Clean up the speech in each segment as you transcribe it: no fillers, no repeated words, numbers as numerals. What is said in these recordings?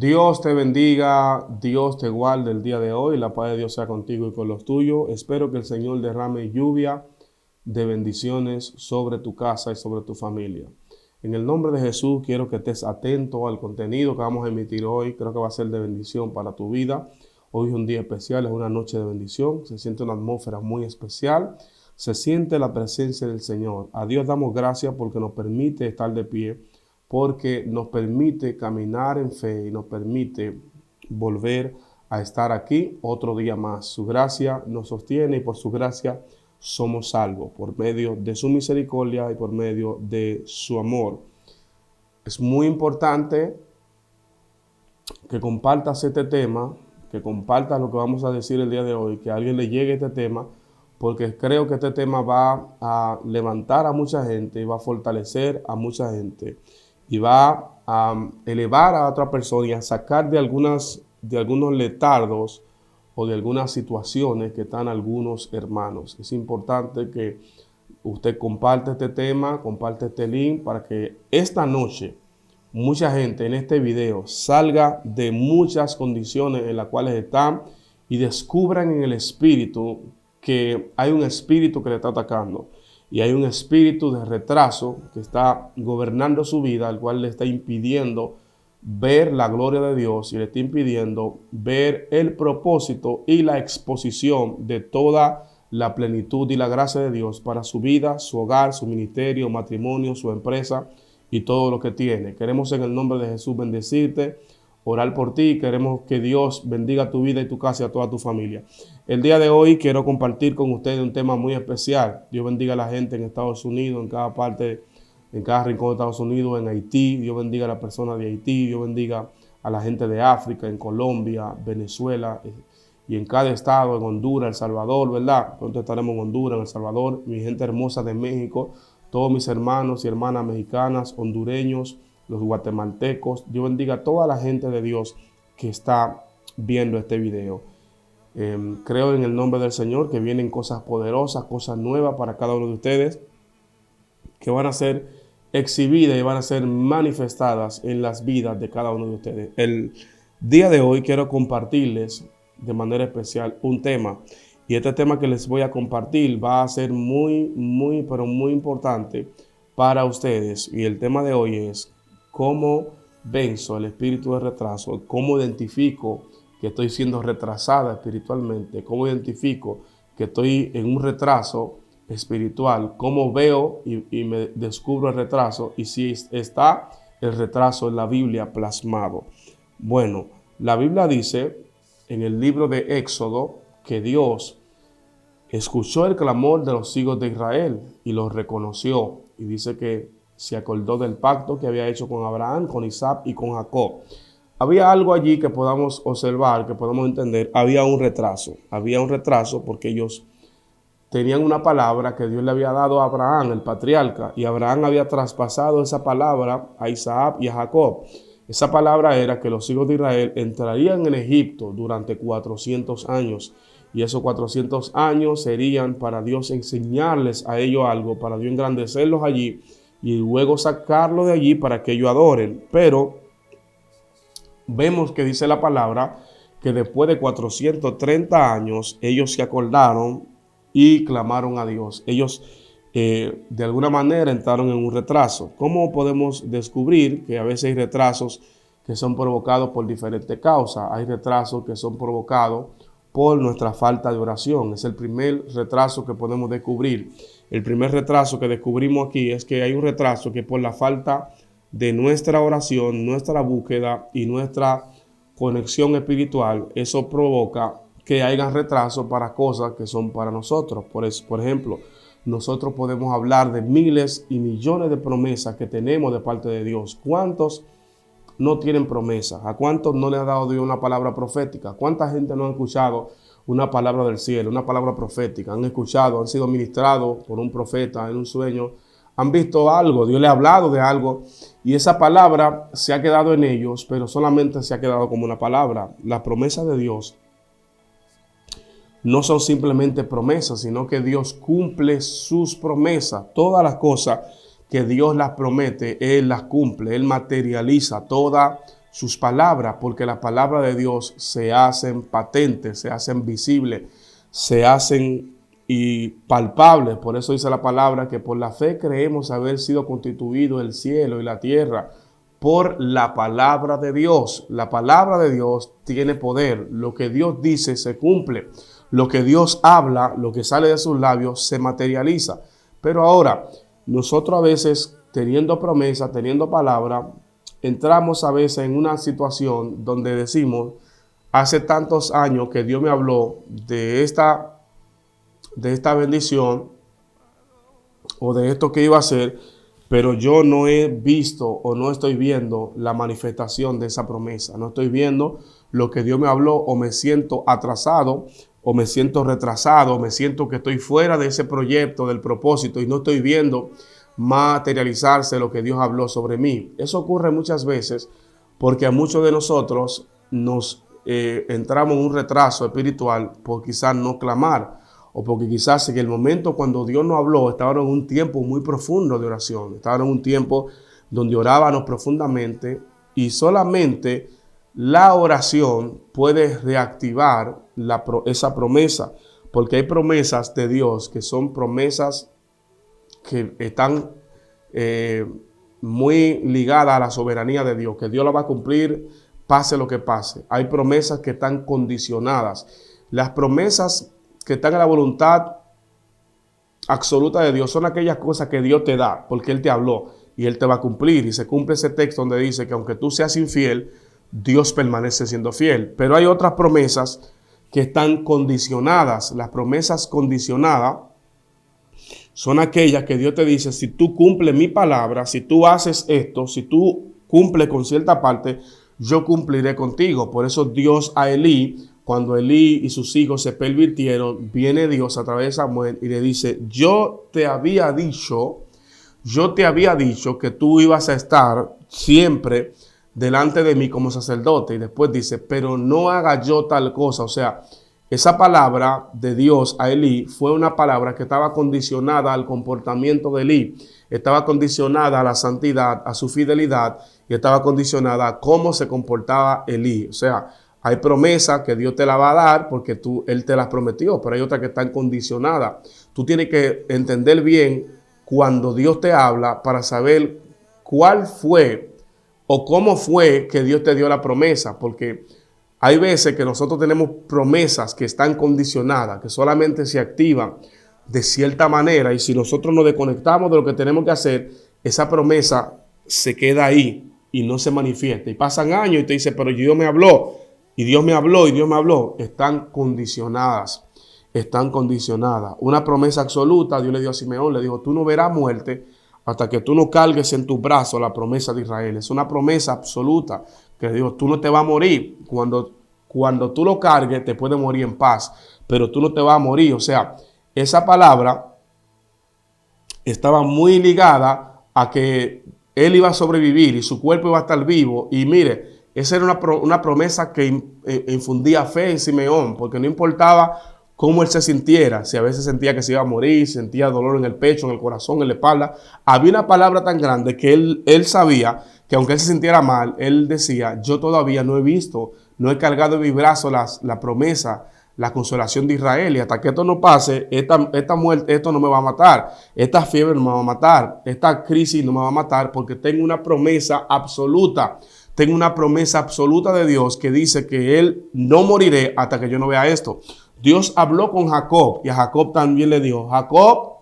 Dios te bendiga, Dios te guarde el día de hoy, la paz de Dios sea contigo y con los tuyos. Espero que el Señor derrame lluvia de bendiciones sobre tu casa y sobre tu familia. En el nombre de Jesús quiero que estés atento al contenido que vamos a emitir hoy. Creo que va a ser de bendición para tu vida. Hoy es un día especial, es una noche de bendición. Se siente una atmósfera muy especial. Se siente la presencia del Señor. A Dios damos gracias porque nos permite estar de pie, porque nos permite caminar en fe y nos permite volver a estar aquí otro día más. Su gracia nos sostiene y por su gracia somos salvos, por medio de su misericordia y por medio de su amor. Es muy importante que compartas este tema, que compartas lo que vamos a decir el día de hoy, que a alguien le llegue este tema, porque creo que este tema va a levantar a mucha gente y va a fortalecer a mucha gente y va a elevar a otra persona y a sacar de algunos letardos o de algunas situaciones que están algunos hermanos. Es importante que usted comparte este tema, comparte este link para que esta noche mucha gente en este video salga de muchas condiciones en las cuales están y descubran en el espíritu que hay un espíritu que le está atacando. Y hay un espíritu de retraso que está gobernando su vida, el cual le está impidiendo ver la gloria de Dios y le está impidiendo ver el propósito y la exposición de toda la plenitud y la gracia de Dios para su vida, su hogar, su ministerio, matrimonio, su empresa y todo lo que tiene. Queremos en el nombre de Jesús bendecirte, orar por ti. Queremos que Dios bendiga tu vida y tu casa y a toda tu familia. El día de hoy quiero compartir con ustedes un tema muy especial. Dios bendiga a la gente en Estados Unidos, en cada parte, en cada rincón de Estados Unidos, en Haití. Dios bendiga a las personas de Haití. Dios bendiga a la gente de África, en Colombia, Venezuela y en cada estado, en Honduras, El Salvador, ¿verdad? Pronto estaremos en Honduras, en El Salvador. Mi gente hermosa de México, todos mis hermanos y hermanas mexicanas, hondureños, los guatemaltecos. Dios bendiga a toda la gente de Dios que está viendo este video. Creo en el nombre del Señor que vienen cosas poderosas, cosas nuevas para cada uno de ustedes, que van a ser exhibidas y van a ser manifestadas en las vidas de cada uno de ustedes. El día de hoy quiero compartirles de manera especial un tema. Y este tema que les voy a compartir va a ser pero muy importante para ustedes. Y el tema de hoy es cómo venzo el espíritu de retraso, cómo identifico que estoy siendo retrasada espiritualmente, cómo identifico que estoy en un retraso espiritual, cómo veo y me descubro el retraso y si está el retraso en la Biblia plasmado. Bueno, la Biblia dice en el libro de Éxodo que Dios escuchó el clamor de los hijos de Israel y los reconoció, y dice que se acordó del pacto que había hecho con Abraham, con Isaac y con Jacob. Había algo allí que podamos observar, que podamos entender. Había un retraso porque ellos tenían una palabra que Dios le había dado a Abraham, el patriarca, y Abraham había traspasado esa palabra a Isaac y a Jacob. Esa palabra era que los hijos de Israel entrarían en Egipto durante 400 años. Y esos 400 años serían para Dios enseñarles a ellos algo, para Dios engrandecerlos allí y luego sacarlos de allí para que ellos adoren. Pero vemos que dice la palabra que después de 430 años ellos se acordaron y clamaron a Dios. Ellos de alguna manera entraron en un retraso. ¿Cómo podemos descubrir que a veces hay retrasos que son provocados por diferentes causas? Hay retrasos que son provocados por nuestra falta de oración. Es el primer retraso que podemos descubrir. El primer retraso que descubrimos aquí es que hay un retraso que por la falta de nuestra oración, nuestra búsqueda y nuestra conexión espiritual, eso provoca que haya retraso para cosas que son para nosotros. Por ejemplo, nosotros podemos hablar de miles y millones de promesas que tenemos de parte de Dios. ¿Cuántos no tienen promesas? ¿A cuántos no le ha dado Dios una palabra profética? ¿Cuánta gente no ha escuchado una palabra del cielo, una palabra profética? Han escuchado, han sido ministrados por un profeta en un sueño, han visto algo, Dios le ha hablado de algo y esa palabra se ha quedado en ellos, pero solamente se ha quedado como una palabra. Las promesas de Dios no son simplemente promesas, sino que Dios cumple sus promesas. Todas las cosas que Dios las promete, Él las cumple. Él materializa todas sus palabras, porque las palabras de Dios se hacen patentes, se hacen visibles, se hacen y palpables. Por eso dice la palabra que por la fe creemos haber sido constituido el cielo y la tierra por la palabra de Dios. La palabra de Dios tiene poder. Lo que Dios dice se cumple. Lo que Dios habla, lo que sale de sus labios, se materializa. Pero ahora, nosotros a veces, teniendo promesa, teniendo palabra, entramos a veces en una situación donde decimos, hace tantos años que Dios me habló de esta bendición o de esto que iba a hacer, pero yo no he visto o no estoy viendo la manifestación de esa promesa. No estoy viendo lo que Dios me habló, o me siento atrasado, o me siento retrasado, o me siento que estoy fuera de ese proyecto, del propósito, y no estoy viendo materializarse lo que Dios habló sobre mí. Eso ocurre muchas veces porque a muchos de nosotros nos entramos en un retraso espiritual por quizás no clamar, o porque quizás en el momento cuando Dios nos habló estábamos en un tiempo muy profundo de oración, estábamos en un tiempo donde orábamos profundamente, y solamente la oración puede reactivar esa promesa, porque hay promesas de Dios que son promesas que están muy ligadas a la soberanía de Dios, que Dios la va a cumplir pase lo que pase. Hay promesas que están condicionadas. Las promesas que están en la voluntad absoluta de Dios son aquellas cosas que Dios te da, porque Él te habló y Él te va a cumplir. Y se cumple ese texto donde dice que aunque tú seas infiel, Dios permanece siendo fiel. Pero hay otras promesas que están condicionadas. Las promesas condicionadas son aquellas que Dios te dice, si tú cumples mi palabra, si tú haces esto, si tú cumples con cierta parte, yo cumpliré contigo. Por eso Dios a Elí, cuando Elí y sus hijos se pervirtieron, viene Dios a través de Samuel y le dice, yo te había dicho que tú ibas a estar siempre delante de mí como sacerdote. Y después dice, pero no haga yo tal cosa. O sea, esa palabra de Dios a Elí fue una palabra que estaba condicionada al comportamiento de Elí, estaba condicionada a la santidad, a su fidelidad, y estaba condicionada a cómo se comportaba Elí. O sea, hay promesas que Dios te la va a dar porque Él te las prometió, pero hay otras que están condicionadas. Tú tienes que entender bien cuando Dios te habla para saber cuál fue o cómo fue que Dios te dio la promesa, porque hay veces que nosotros tenemos promesas que están condicionadas, que solamente se activan de cierta manera, y si nosotros nos desconectamos de lo que tenemos que hacer, esa promesa se queda ahí y no se manifiesta. Y pasan años y te dice, pero Dios me habló, y Dios me habló, y Dios me habló. Están condicionadas, están condicionadas. Una promesa absoluta, Dios le dio a Simeón, le dijo, tú no verás muerte hasta que tú no cargues en tus brazos la promesa de Israel. Es una promesa absoluta que dijo, tú no te vas a morir. Cuando tú lo cargues, te puedes morir en paz, pero tú no te vas a morir. O sea, esa palabra estaba muy ligada a que él iba a sobrevivir y su cuerpo iba a estar vivo. Y mire, esa era una promesa que infundía fe en Simeón, porque no importaba cómo él se sintiera, si a veces sentía que se iba a morir, sentía dolor en el pecho, en el corazón, en la espalda. Había una palabra tan grande que él sabía que aunque él se sintiera mal, él decía, yo todavía no he visto, no he cargado en mi brazo la promesa, la consolación de Israel, y hasta que esto no pase, esta muerte, esto no me va a matar, esta fiebre no me va a matar, esta crisis no me va a matar, porque tengo una promesa absoluta. Tengo una promesa absoluta de Dios que dice que él no moriré hasta que yo no vea esto. Dios habló con Jacob y a Jacob también le dijo, Jacob,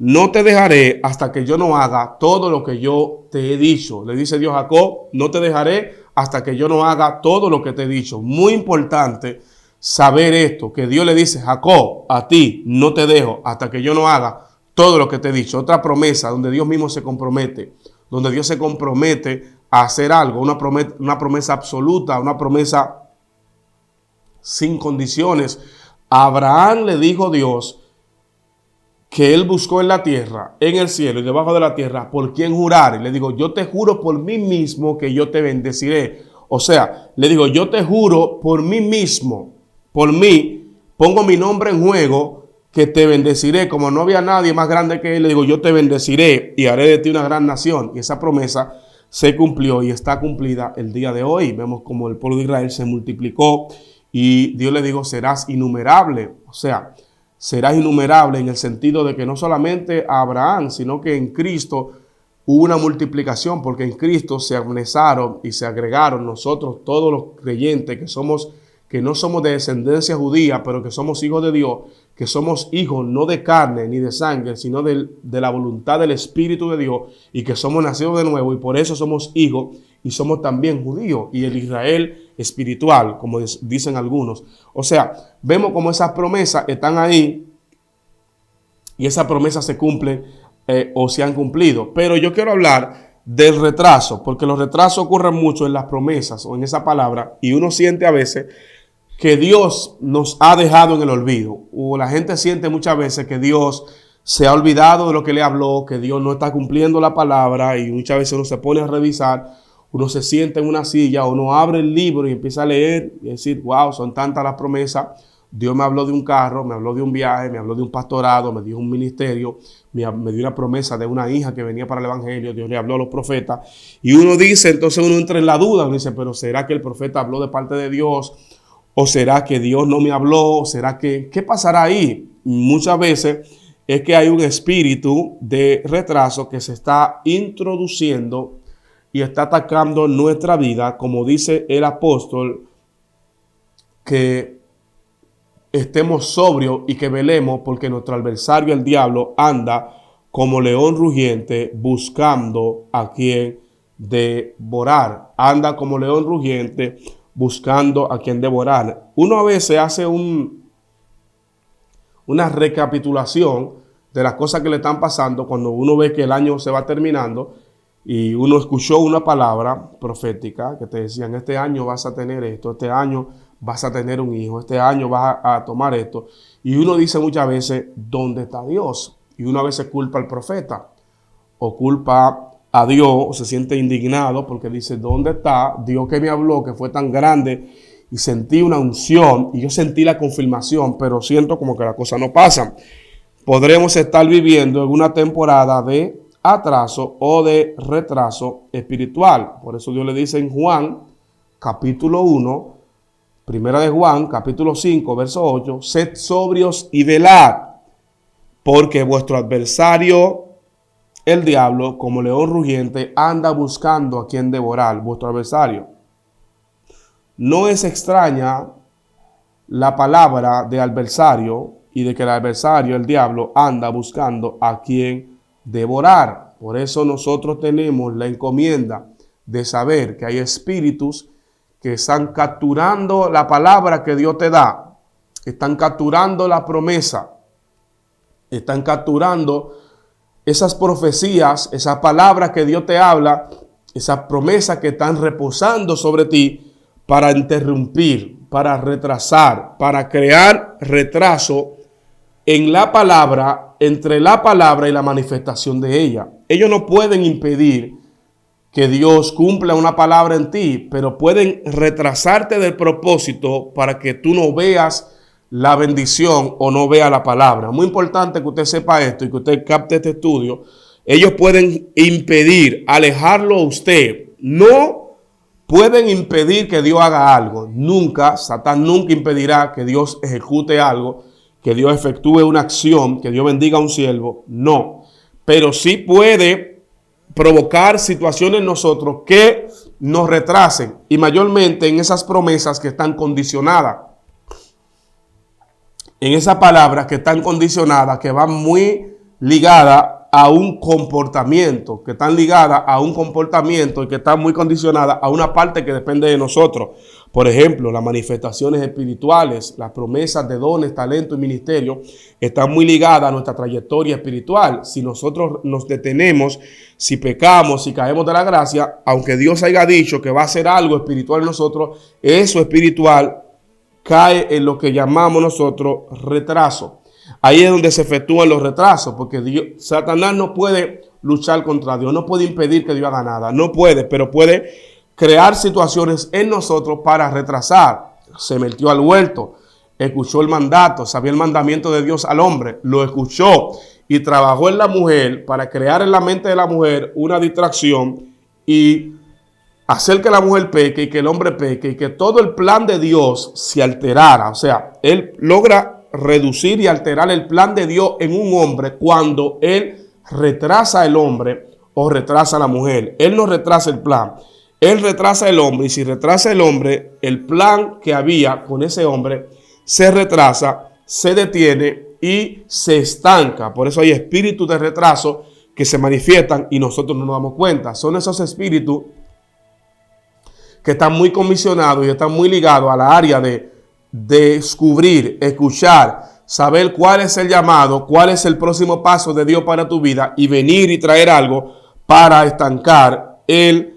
no te dejaré hasta que yo no haga todo lo que yo te he dicho. Le dice Dios a Jacob, no te dejaré hasta que yo no haga todo lo que te he dicho. Muy importante saber esto, que Dios le dice, Jacob, a ti no te dejo hasta que yo no haga todo lo que te he dicho. Otra promesa donde Dios mismo se compromete, donde Dios se compromete a hacer algo, una promesa absoluta, una promesa sin condiciones. A Abraham le dijo Dios que él buscó en la tierra, en el cielo y debajo de la tierra, por quien jurar. Y le digo, yo te juro por mí mismo que yo te bendeciré. O sea, le digo, yo te juro por mí mismo, por mí, pongo mi nombre en juego, que te bendeciré. Como no había nadie más grande que él, le digo, yo te bendeciré y haré de ti una gran nación. Y esa promesa se cumplió y está cumplida el día de hoy. Vemos como el pueblo de Israel se multiplicó y Dios le dijo, serás innumerable. O sea, serás innumerable en el sentido de que no solamente a Abraham, sino que en Cristo hubo una multiplicación, porque en Cristo se anesaron y se agregaron nosotros, todos los creyentes que no somos de descendencia judía, pero que somos hijos de Dios, que somos hijos no de carne ni de sangre, sino de la voluntad del Espíritu de Dios, y que somos nacidos de nuevo, y por eso somos hijos y somos también judíos, y el Israel espiritual, como dicen algunos. O sea, vemos como esas promesas están ahí y esas promesas se cumplen o se han cumplido. Pero yo quiero hablar del retraso, porque los retrasos ocurren mucho en las promesas o en esa palabra, y uno siente a veces que Dios nos ha dejado en el olvido, o la gente siente muchas veces que Dios se ha olvidado de lo que le habló, que Dios no está cumpliendo la palabra, y muchas veces uno se pone a revisar, uno se sienta en una silla, uno abre el libro y empieza a leer y decir, wow, son tantas las promesas. Dios me habló de un carro, me habló de un viaje, me habló de un pastorado, me dio un ministerio, me dio una promesa de una hija que venía para el evangelio, Dios le habló a los profetas. Y uno dice, entonces uno entra en la duda, uno dice, pero ¿será que el profeta habló de parte de Dios? ¿O será que Dios no me habló? ¿O será que qué pasará ahí? Muchas veces es que hay un espíritu de retraso que se está introduciendo y está atacando nuestra vida, como dice el apóstol, que estemos sobrios y que velemos, porque nuestro adversario, el diablo, anda como león rugiente buscando a quien devorar. Anda como león rugiente buscando a quien devorar. Uno a veces hace una recapitulación de las cosas que le están pasando cuando uno ve que el año se va terminando y uno escuchó una palabra profética que te decían, este año vas a tener esto, este año vas a tener un hijo, este año vas a tomar esto. Y uno dice muchas veces, ¿dónde está Dios? Y uno a veces culpa al profeta o culpa a Dios, o se siente indignado porque dice, ¿dónde está Dios que me habló, que fue tan grande? Y sentí una unción y yo sentí la confirmación, pero siento como que las cosas no pasan. Podremos estar viviendo en una temporada de atraso o de retraso espiritual. Por eso Dios le dice en Juan, capítulo 1, primera de Juan, capítulo 5, verso 8, sed sobrios y velad, porque vuestro adversario, el diablo, como león rugiente, anda buscando a quien devorar, vuestro adversario. No es extraña la palabra de adversario y de que el adversario, el diablo, anda buscando a quien devorar. Por eso nosotros tenemos la encomienda de saber que hay espíritus que están capturando la palabra que Dios te da, están capturando la promesa, están capturando esas profecías, esas palabras que Dios te habla, esas promesas que están reposando sobre ti para interrumpir, para retrasar, para crear retraso en la palabra, entre la palabra y la manifestación de ella. Ellos no pueden impedir que Dios cumpla una palabra en ti, pero pueden retrasarte del propósito para que tú no veas la bendición o no veas la palabra. Muy importante que usted sepa esto y que usted capte este estudio. Ellos pueden impedir, alejarlo a usted. No pueden impedir que Dios haga algo. Nunca, Satán nunca impedirá que Dios ejecute algo, que Dios efectúe una acción, que Dios bendiga a un siervo. No, pero sí puede provocar situaciones en nosotros que nos retrasen, y mayormente en esas promesas que están condicionadas, en esas palabras que están condicionadas, que van muy ligadas a un comportamiento, que están ligadas a un comportamiento y que están muy condicionadas a una parte que depende de nosotros. Por ejemplo, las manifestaciones espirituales, las promesas de dones, talento y ministerio están muy ligadas a nuestra trayectoria espiritual. Si nosotros nos detenemos, si pecamos, si caemos de la gracia, aunque Dios haya dicho que va a hacer algo espiritual en nosotros, eso espiritual cae en lo que llamamos nosotros retraso. Ahí es donde se efectúan los retrasos, porque Satanás no puede luchar contra Dios, no puede impedir que Dios haga nada, no puede, pero puede crear situaciones en nosotros para retrasar. Se metió al huerto, escuchó el mandato, sabía el mandamiento de Dios al hombre, lo escuchó y trabajó en la mujer para crear en la mente de la mujer una distracción y hacer que la mujer peque y que el hombre peque y que todo el plan de Dios se alterara. O sea, él logra reducir y alterar el plan de Dios en un hombre cuando él retrasa al hombre o retrasa a la mujer. Él no retrasa el plan, él retrasa el hombre, y si retrasa el hombre, el plan que había con ese hombre se retrasa, se detiene y se estanca. Por eso hay espíritus de retraso que se manifiestan y nosotros no nos damos cuenta. Son esos espíritus que están muy comisionados y están muy ligados a la área de descubrir, escuchar, saber cuál es el llamado, cuál es el próximo paso de Dios para tu vida y venir y traer algo para estancar el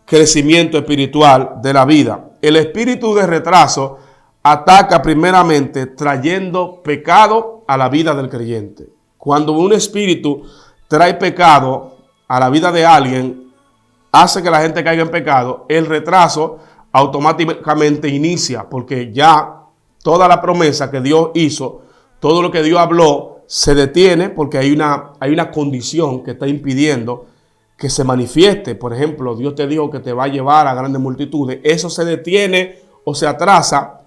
crecimiento espiritual de la vida. El espíritu de retraso ataca primeramente trayendo pecado a la vida del creyente. Cuando un espíritu trae pecado a la vida de alguien, hace que la gente caiga en pecado, el retraso automáticamente inicia, porque ya toda la promesa que Dios hizo, todo lo que Dios habló, se detiene porque hay una condición que está impidiendo que se manifieste. Por ejemplo, Dios te dijo que te va a llevar a grandes multitudes. Eso se detiene o se atrasa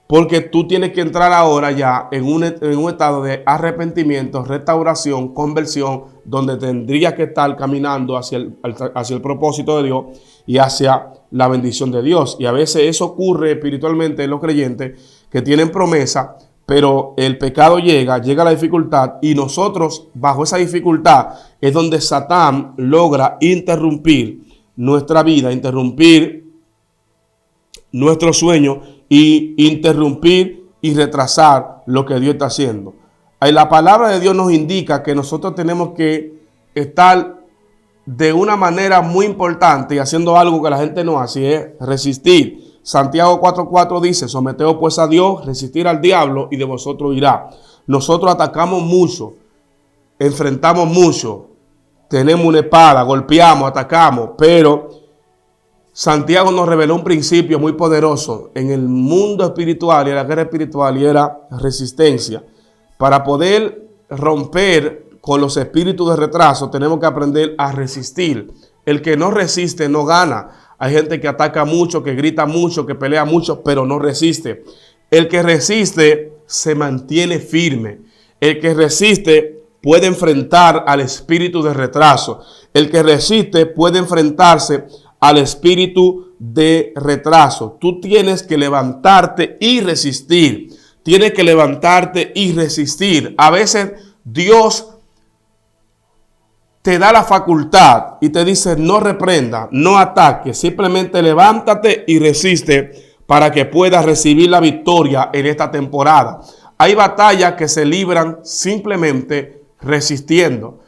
porque tú tienes que entrar ahora ya en un estado de arrepentimiento, restauración, conversión, donde tendrías que estar caminando hacia el propósito de Dios y hacia la bendición de Dios. Y a veces eso ocurre espiritualmente en los creyentes que tienen promesa, pero el pecado llega la dificultad, y nosotros bajo esa dificultad es donde Satán logra interrumpir nuestra vida, interrumpir nuestro sueño y interrumpir y retrasar lo que Dios está haciendo. La palabra de Dios nos indica que nosotros tenemos que estar de una manera muy importante y haciendo algo que la gente no hace, es resistir. Santiago 4:4 dice: someteos pues a Dios, resistir al diablo y de vosotros irá. Nosotros atacamos mucho, enfrentamos mucho, tenemos una espada, golpeamos, atacamos, pero Santiago nos reveló un principio muy poderoso en el mundo espiritual y en la guerra espiritual, y era resistencia. Para poder romper con los espíritus de retraso, tenemos que aprender a resistir. El que no resiste no gana. Hay gente que ataca mucho, que grita mucho, que pelea mucho, pero no resiste. El que resiste se mantiene firme. El que resiste puede enfrentar al espíritu de retraso. El que resiste puede enfrentarse al espíritu de retraso. Tú tienes que levantarte y resistir. Tienes que levantarte y resistir. A veces Dios te da la facultad y te dice: no reprenda, no ataque, simplemente levántate y resiste para que puedas recibir la victoria en esta temporada. Hay batallas que se libran simplemente resistiendo.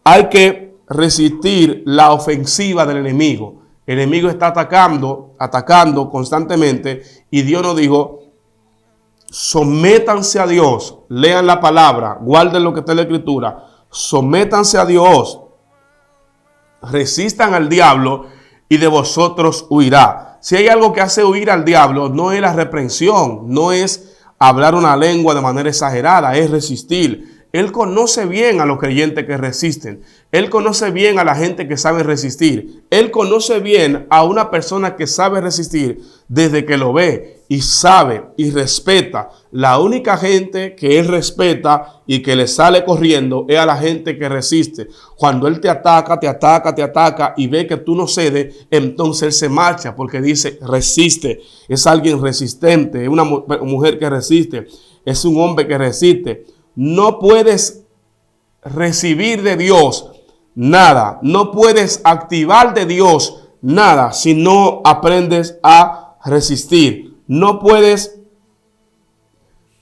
Hay que resistir la ofensiva del enemigo. El enemigo está atacando constantemente, y Dios nos dijo: sométanse a Dios, lean la palabra, guarden lo que está en la escritura, sométanse a Dios, resistan al diablo y de vosotros huirá. Si hay algo que hace huir al diablo, no es la reprensión, no es hablar una lengua de manera exagerada, es resistir. Él conoce bien a los creyentes que resisten. Él conoce bien a la gente que sabe resistir. Él conoce bien a una persona que sabe resistir desde que lo ve y sabe y respeta. La única gente que él respeta y que le sale corriendo es a la gente que resiste. Cuando él te ataca y ve que tú no cedes, entonces él se marcha porque dice: resiste. Es alguien resistente, es una mujer que resiste, es un hombre que resiste. No puedes recibir de Dios nada, no puedes activar de Dios nada si no aprendes a resistir. No puedes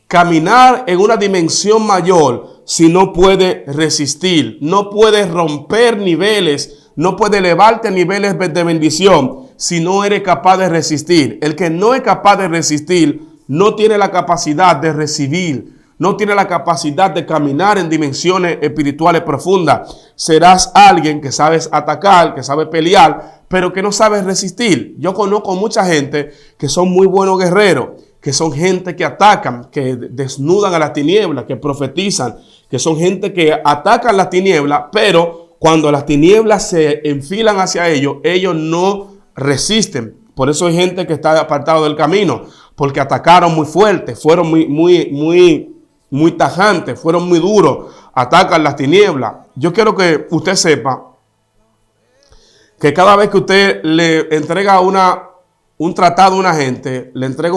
caminar en una dimensión mayor si no puedes resistir. No puedes romper niveles, no puedes elevarte a niveles de bendición si no eres capaz de resistir. El que no es capaz de resistir no tiene la capacidad de recibir. No tiene la capacidad de caminar en dimensiones espirituales profundas. Serás alguien que sabes atacar, que sabe pelear, pero que no sabes resistir. Yo conozco mucha gente que son muy buenos guerreros, que son gente que atacan, que desnudan a las tinieblas, que profetizan, que son gente que atacan las tinieblas, pero Cuando las tinieblas se enfilan hacia ellos, ellos no resisten. Por eso hay gente que está apartado del camino, porque atacaron muy fuerte, fueron muy tajantes, fueron muy duros, atacan las tinieblas. Yo quiero que usted sepa que cada vez que usted le entrega un tratado a una gente, le entrega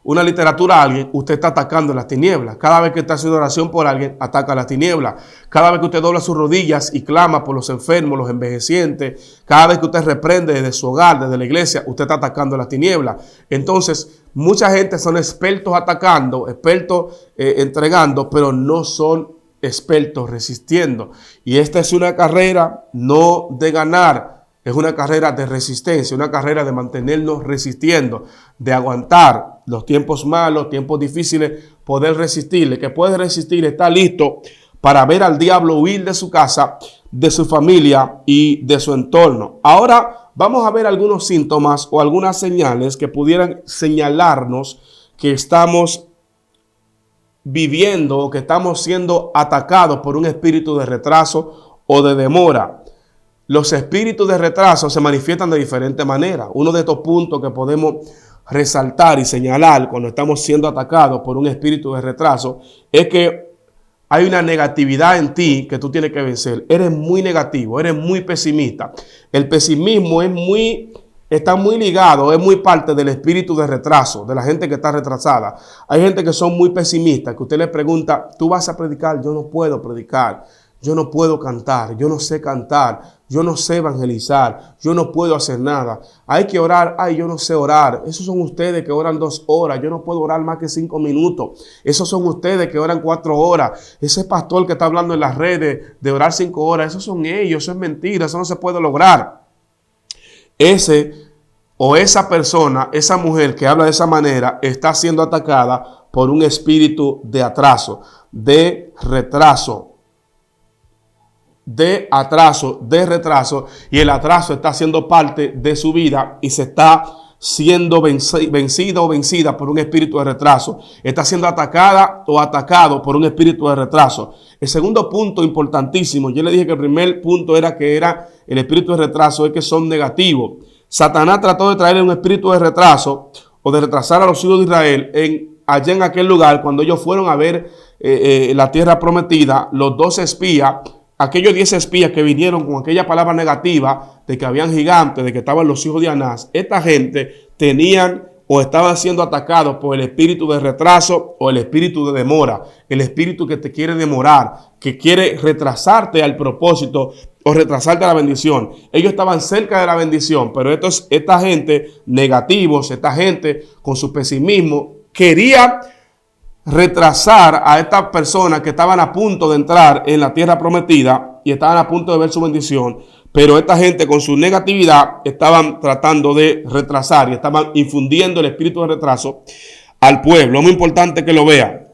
una literatura a alguien, usted está atacando las tinieblas. Cada vez que está haciendo oración por alguien, ataca las tinieblas. Cada vez que usted dobla sus rodillas y clama por los enfermos, los envejecientes, cada vez que usted reprende desde su hogar, desde la iglesia, usted está atacando las tinieblas. Entonces, mucha gente son expertos atacando, expertos entregando, pero no son expertos resistiendo. Y esta es una carrera no de ganar, es una carrera de resistencia, una carrera de mantenernos resistiendo, de aguantar los tiempos malos, tiempos difíciles, poder resistirle. Que puede resistir, está listo para ver al diablo huir de su casa, de su familia y de su entorno. Ahora vamos a ver algunos síntomas o algunas señales que pudieran señalarnos que estamos viviendo o que estamos siendo atacados por un espíritu de retraso o de demora. Los espíritus de retraso se manifiestan de diferentes maneras. Uno de estos puntos que podemos resaltar y señalar cuando estamos siendo atacados por un espíritu de retraso es que hay una negatividad en ti que tú tienes que vencer. Eres muy negativo, eres muy pesimista. El pesimismo está muy ligado, es muy parte del espíritu de retraso, de la gente que está retrasada. Hay gente que son muy pesimistas, que usted le pregunta, ¿tú vas a predicar? Yo no puedo predicar. Yo no puedo cantar, yo no sé cantar, yo no sé evangelizar, yo no puedo hacer nada. Hay que orar, ay, yo no sé orar. Esos son ustedes que oran 2 horas, yo no puedo orar más que 5 minutos. Esos son ustedes que oran 4 horas. Ese pastor que está hablando en las redes de orar 5 horas, esos son ellos, eso es mentira, eso no se puede lograr. Ese o esa persona, esa mujer que habla de esa manera, está siendo atacada por un espíritu de atraso, de retraso. De retraso, y el atraso está siendo parte de su vida y se está siendo vencido o vencida por un espíritu de retraso. Está siendo atacada o atacado por un espíritu de retraso. El segundo punto importantísimo, yo le dije que el primer punto era que era el espíritu de retraso, es que son negativos. Satanás trató de traerle un espíritu de retraso o de retrasar a los hijos de Israel allá en aquel lugar cuando ellos fueron a ver la tierra prometida. Los 12 espías, aquellos 10 espías que vinieron con aquella palabra negativa de que habían gigantes, de que estaban los hijos de Anás, esta gente tenían o estaban siendo atacados por el espíritu de retraso o el espíritu de demora, el espíritu que te quiere demorar, que quiere retrasarte al propósito o retrasarte a la bendición. Ellos estaban cerca de la bendición, pero esta gente negativos, esta gente con su pesimismo, quería retrasar a estas personas que estaban a punto de entrar en la tierra prometida y estaban a punto de ver su bendición, pero esta gente con su negatividad estaban tratando de retrasar y estaban infundiendo el espíritu de retraso al pueblo. Es muy importante que lo vean.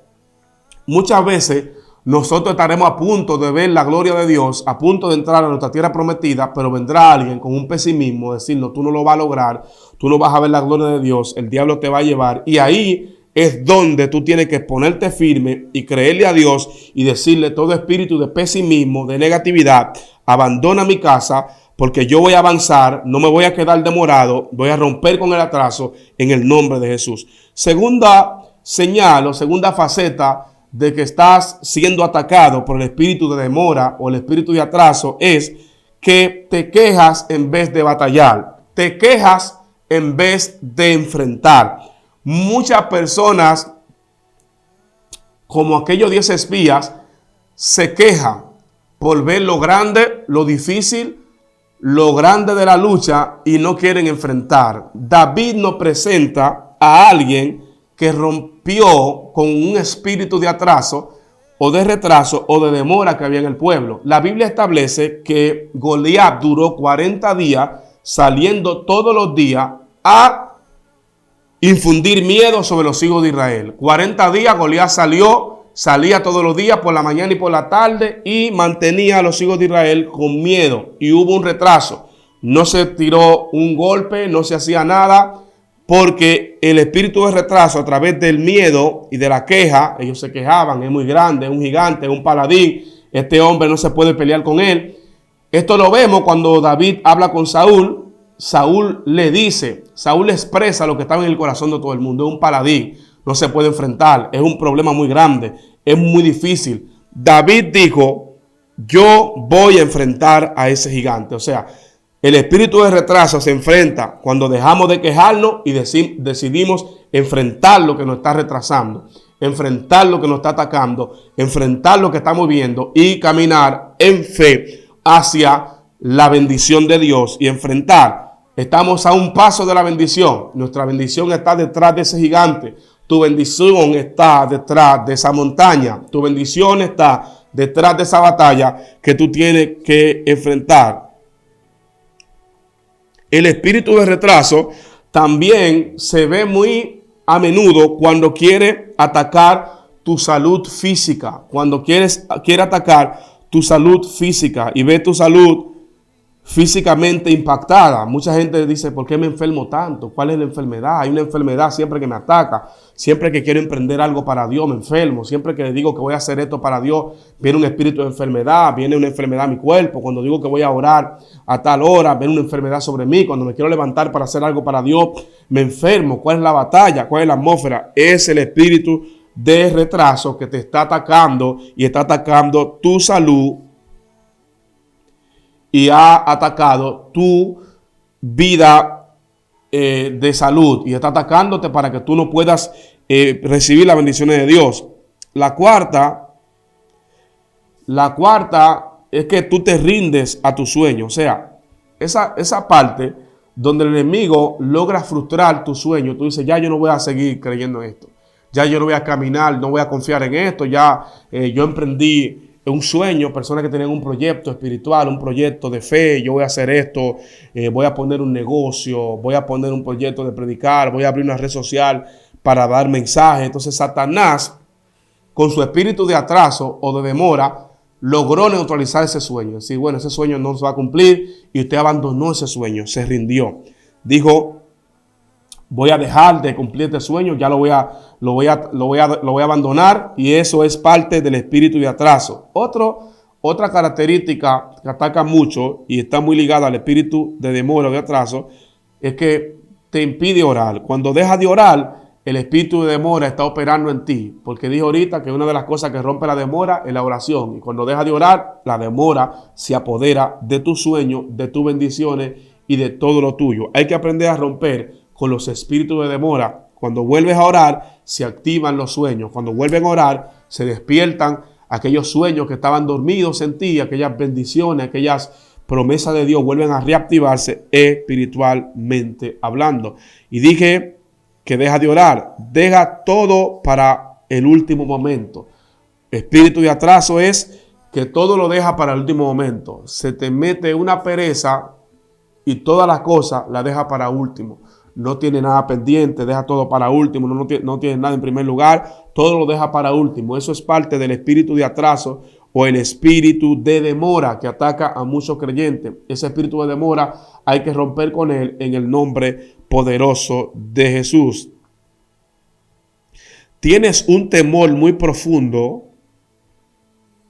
Muchas veces nosotros estaremos a punto de ver la gloria de Dios, a punto de entrar a nuestra tierra prometida, pero vendrá alguien con un pesimismo, decirnos, tú no lo vas a lograr, tú no vas a ver la gloria de Dios, el diablo te va a llevar, y ahí es donde tú tienes que ponerte firme y creerle a Dios y decirle todo espíritu de pesimismo, de negatividad, abandona mi casa porque yo voy a avanzar, no me voy a quedar demorado, voy a romper con el atraso en el nombre de Jesús. Segunda señal o segunda faceta de que estás siendo atacado por el espíritu de demora o el espíritu de atraso es que te quejas en vez de batallar, te quejas en vez de enfrentar. Muchas personas, como aquellos 10 espías, se quejan por ver lo grande, lo difícil, lo grande de la lucha y no quieren enfrentar. David nos presenta a alguien que rompió con un espíritu de atraso o de retraso o de demora que había en el pueblo. La Biblia establece que Goliat duró 40 días saliendo todos los días a infundir miedo sobre los hijos de Israel. 40 días Goliat salía todos los días por la mañana y por la tarde y mantenía a los hijos de Israel con miedo. Y hubo un retraso. No se tiró un golpe, no se hacía nada, porque el espíritu de retraso a través del miedo y de la queja, ellos se quejaban, es muy grande, es un gigante, es un paladín, este hombre no se puede pelear con él. Esto lo vemos cuando David habla con Saúl. Saúl le dice, Saúl expresa lo que estaba en el corazón de todo el mundo. Es un paladín, no se puede enfrentar, es un problema muy grande, es muy difícil. David dijo, yo voy a enfrentar a ese gigante. O sea, el espíritu de retraso se enfrenta cuando dejamos de quejarnos y decidimos enfrentar lo que nos está retrasando, enfrentar lo que nos está atacando, enfrentar lo que estamos viendo y caminar en fe hacia la bendición de Dios y enfrentar. Estamos a un paso de la bendición. Nuestra bendición está detrás de ese gigante. Tu bendición está detrás de esa montaña. Tu bendición está detrás de esa batalla que tú tienes que enfrentar. El espíritu de retraso también se ve muy a menudo cuando quiere atacar tu salud física. Cuando quiere atacar tu salud física y ve tu salud físicamente impactada. Mucha gente dice, ¿por qué me enfermo tanto? ¿Cuál es la enfermedad? Hay una enfermedad siempre que me ataca. Siempre que quiero emprender algo para Dios me enfermo. Siempre que digo que voy a hacer esto para Dios, viene un espíritu de enfermedad, viene una enfermedad a mi cuerpo. Cuando digo que voy a orar a tal hora, viene una enfermedad sobre mí. Cuando me quiero levantar para hacer algo para Dios, me enfermo. ¿Cuál es la batalla? ¿Cuál es la atmósfera? Es el espíritu de retraso que te está atacando y está atacando tu salud y ha atacado tu vida de salud y está atacándote para que tú no puedas recibir las bendiciones de Dios. La cuarta es que tú te rindes a tu sueño. O sea, esa parte donde el enemigo logra frustrar tu sueño, tú dices, ya yo no voy a seguir creyendo en esto. Ya yo no voy a caminar, no voy a confiar en esto. Ya yo emprendí un sueño, personas que tenían un proyecto espiritual, un proyecto de fe, yo voy a hacer esto, voy a poner un negocio, voy a poner un proyecto de predicar, voy a abrir una red social para dar mensajes. Entonces Satanás, con su espíritu de atraso o de demora, logró neutralizar ese sueño. Es decir, bueno, ese sueño no se va a cumplir y usted abandonó ese sueño, se rindió. Dijo, voy a dejar de cumplir este sueño, ya lo voy a abandonar, y eso es parte del espíritu de atraso. Otra característica que ataca mucho y está muy ligada al espíritu de demora o de atraso es que te impide orar. Cuando dejas de orar, el espíritu de demora está operando en ti, porque dije ahorita que una de las cosas que rompe la demora es la oración, y cuando dejas de orar, la demora se apodera de tu sueño, de tus bendiciones y de todo lo tuyo. Hay que aprender a romper con los espíritus de demora. Cuando vuelves a orar, se activan los sueños. Cuando vuelven a orar, se despiertan aquellos sueños que estaban dormidos en ti, aquellas bendiciones, aquellas promesas de Dios vuelven a reactivarse espiritualmente hablando. Y dije que deja de orar, deja todo para el último momento. Espíritu de atraso es que todo lo deja para el último momento. Se te mete una pereza y todas las cosas las deja para último. No tiene nada pendiente, deja todo para último, no tiene nada en primer lugar, todo lo deja para último. Eso es parte del espíritu de atraso o el espíritu de demora que ataca a muchos creyentes. Ese espíritu de demora hay que romper con él en el nombre poderoso de Jesús. Tienes un temor muy profundo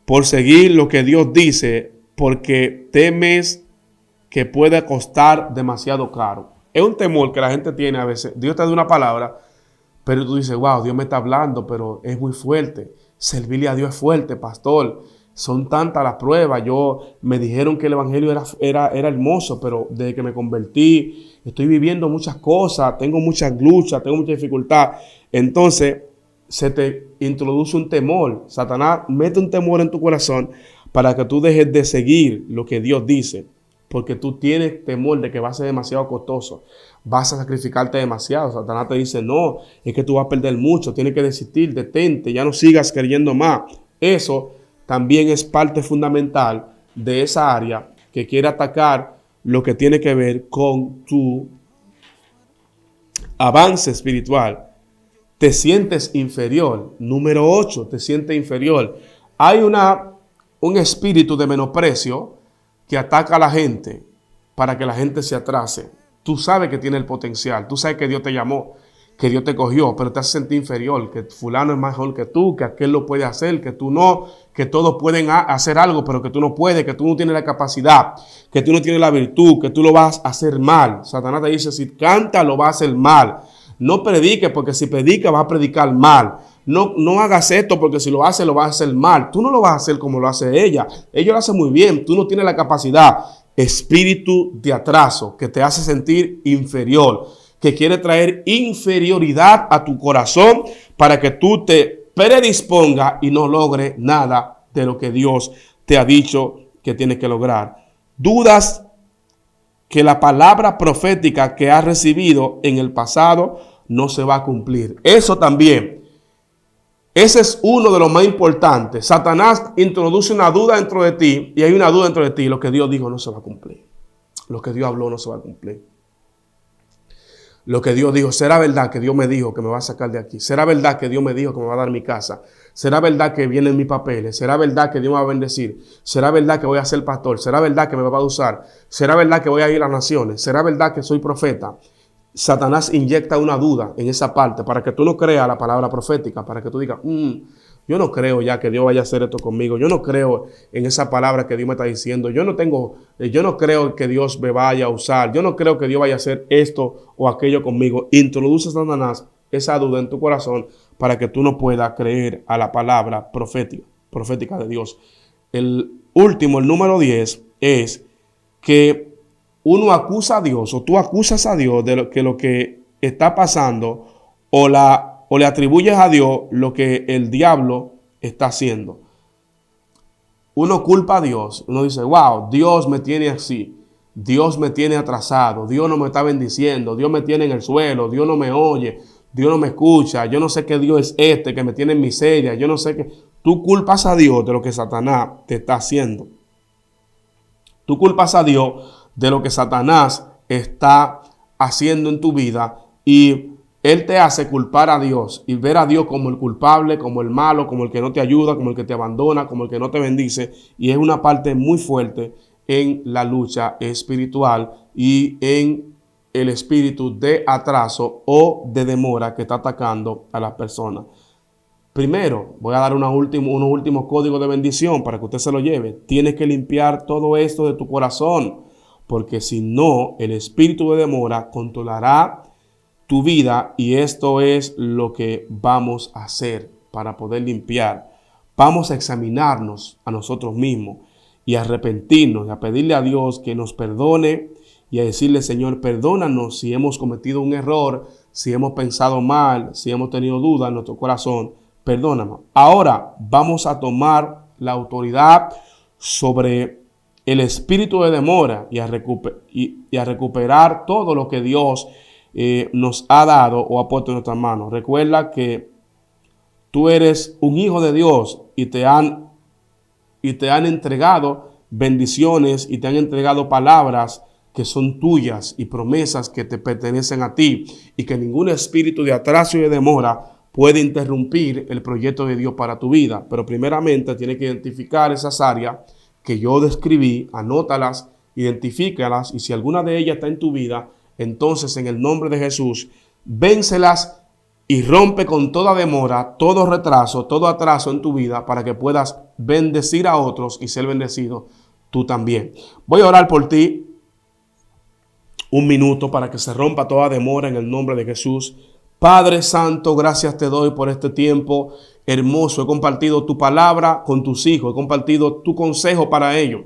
por seguir lo que Dios dice, porque temes que pueda costar demasiado caro. Es un temor que la gente tiene a veces. Dios te da una palabra, pero tú dices, wow, Dios me está hablando, pero es muy fuerte. Servirle a Dios es fuerte, pastor. Son tantas las pruebas. Me dijeron que el evangelio era hermoso, pero desde que me convertí, estoy viviendo muchas cosas, tengo muchas luchas, tengo mucha dificultad. Entonces, se te introduce un temor. Satanás mete un temor en tu corazón para que tú dejes de seguir lo que Dios dice. Porque tú tienes temor de que va a ser demasiado costoso. Vas a sacrificarte demasiado. Satanás te dice, no, es que tú vas a perder mucho. Tienes que desistir, detente, ya no sigas creyendo más. Eso también es parte fundamental de esa área que quiere atacar lo que tiene que ver con tu avance espiritual. Te sientes inferior. Número 8, te sientes inferior. Hay un espíritu de menosprecio que ataca a la gente para que la gente se atrase. Tú sabes que tiene el potencial, tú sabes que Dios te llamó, que Dios te cogió, pero te hace sentir inferior, que fulano es mejor que tú, que aquel lo puede hacer, que tú no, que todos pueden hacer algo, pero que tú no puedes, que tú no tienes la capacidad, que tú no tienes la virtud, que tú lo vas a hacer mal. Satanás te dice, si canta, lo vas a hacer mal. No prediques, porque si predicas, vas a predicar mal. No hagas esto, porque si lo haces, lo vas a hacer mal. Tú no lo vas a hacer como lo hace ella. Ella lo hace muy bien, tú no tienes la capacidad. Espíritu de atraso, que te hace sentir inferior, que quiere traer inferioridad a tu corazón para que tú te predispongas y no logres nada de lo que Dios te ha dicho que tienes que lograr. Dudas que la palabra profética que has recibido en el pasado no se va a cumplir. Eso también. Ese es uno de los más importantes. Satanás introduce una duda dentro de ti y hay una duda dentro de ti. Lo que Dios dijo no se va a cumplir. Lo que Dios habló no se va a cumplir. Lo que Dios dijo, ¿será verdad que Dios me dijo que me va a sacar de aquí? ¿Será verdad que Dios me dijo que me va a dar mi casa? ¿Será verdad que vienen mis papeles? ¿Será verdad que Dios me va a bendecir? ¿Será verdad que voy a ser pastor? ¿Será verdad que me va a usar? ¿Será verdad que voy a ir a las naciones? ¿Será verdad que soy profeta? Satanás inyecta una duda en esa parte para que tú no creas la palabra profética, para que tú digas, yo no creo ya que Dios vaya a hacer esto conmigo. Yo no creo en esa palabra que Dios me está diciendo. Yo no creo que Dios me vaya a usar. Yo no creo que Dios vaya a hacer esto o aquello conmigo. Introduce a Satanás esa duda en tu corazón para que tú no puedas creer a la palabra profética de Dios. El último, el número 10, es que uno acusa a Dios o tú acusas a Dios de lo que está pasando o le atribuyes a Dios lo que el diablo está haciendo. Uno culpa a Dios. Uno dice, wow, Dios me tiene así. Dios me tiene atrasado. Dios no me está bendiciendo. Dios me tiene en el suelo. Dios no me oye. Dios no me escucha. Yo no sé qué Dios es este que me tiene en miseria. Yo no sé qué. Tú culpas a Dios de lo que Satanás te está haciendo. Tú culpas a Dios de lo que Satanás está haciendo en tu vida y él te hace culpar a Dios y ver a Dios como el culpable, como el malo, como el que no te ayuda, como el que te abandona, como el que no te bendice. Y es una parte muy fuerte en la lucha espiritual y en el espíritu de atraso o de demora que está atacando a las personas. Primero, voy a dar unos últimos códigos de bendición para que usted se lo lleve. Tienes que limpiar todo esto de tu corazón, porque si no, el espíritu de demora controlará tu vida y esto es lo que vamos a hacer para poder limpiar. Vamos a examinarnos a nosotros mismos y a arrepentirnos y a pedirle a Dios que nos perdone y a decirle, Señor, perdónanos si hemos cometido un error, si hemos pensado mal, si hemos tenido dudas en nuestro corazón, perdónanos. Ahora vamos a tomar la autoridad sobre el espíritu de demora y a recuperar todo lo que Dios nos ha dado o ha puesto en nuestras manos. Recuerda que tú eres un hijo de Dios y te han entregado bendiciones y te han entregado palabras que son tuyas y promesas que te pertenecen a ti y que ningún espíritu de atraso y de demora puede interrumpir el proyecto de Dios para tu vida. Pero primeramente tienes que identificar esas áreas que yo describí, anótalas, identifícalas y si alguna de ellas está en tu vida, entonces en el nombre de Jesús, vénselas y rompe con toda demora, todo retraso, todo atraso en tu vida para que puedas bendecir a otros y ser bendecido tú también. Voy a orar por ti un minuto para que se rompa toda demora en el nombre de Jesús. Padre Santo, gracias te doy por este tiempo hermoso. He compartido tu palabra con tus hijos. He compartido tu consejo para ellos.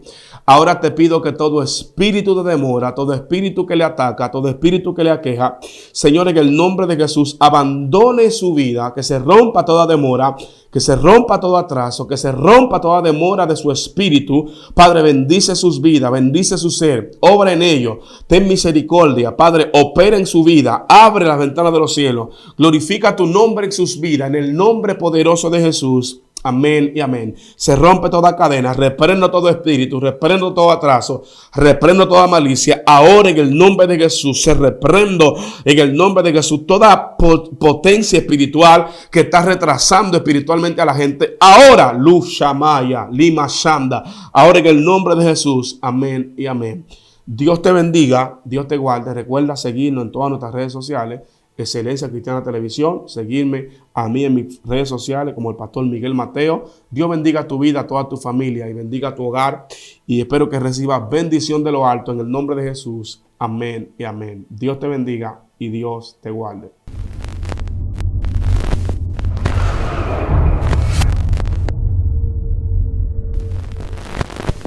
Ahora te pido que todo espíritu de demora, todo espíritu que le ataca, todo espíritu que le aqueja, Señor, en el nombre de Jesús, abandone su vida, que se rompa toda demora, que se rompa todo atraso, que se rompa toda demora de su espíritu. Padre, bendice sus vidas, bendice su ser, obra en ellos, ten misericordia. Padre, opera en su vida, abre las ventanas de los cielos, glorifica tu nombre en sus vidas, en el nombre poderoso de Jesús. Amén y amén. Se rompe toda cadena, reprendo todo espíritu, reprendo todo atraso, reprendo toda malicia. Ahora en el nombre de Jesús, se reprendo en el nombre de Jesús toda potencia espiritual que está retrasando espiritualmente a la gente. Ahora, Luz Shamaya, Lima Shanda. Ahora en el nombre de Jesús. Amén y amén. Dios te bendiga, Dios te guarde. Recuerda seguirnos en todas nuestras redes sociales. Excelencia Cristiana Televisión, seguirme a mí en mis redes sociales como el pastor Miguel Mateo. Dios bendiga tu vida, toda tu familia y bendiga tu hogar, y espero que recibas bendición de lo alto en el nombre de Jesús. Amén y amén. Dios te bendiga y Dios te guarde.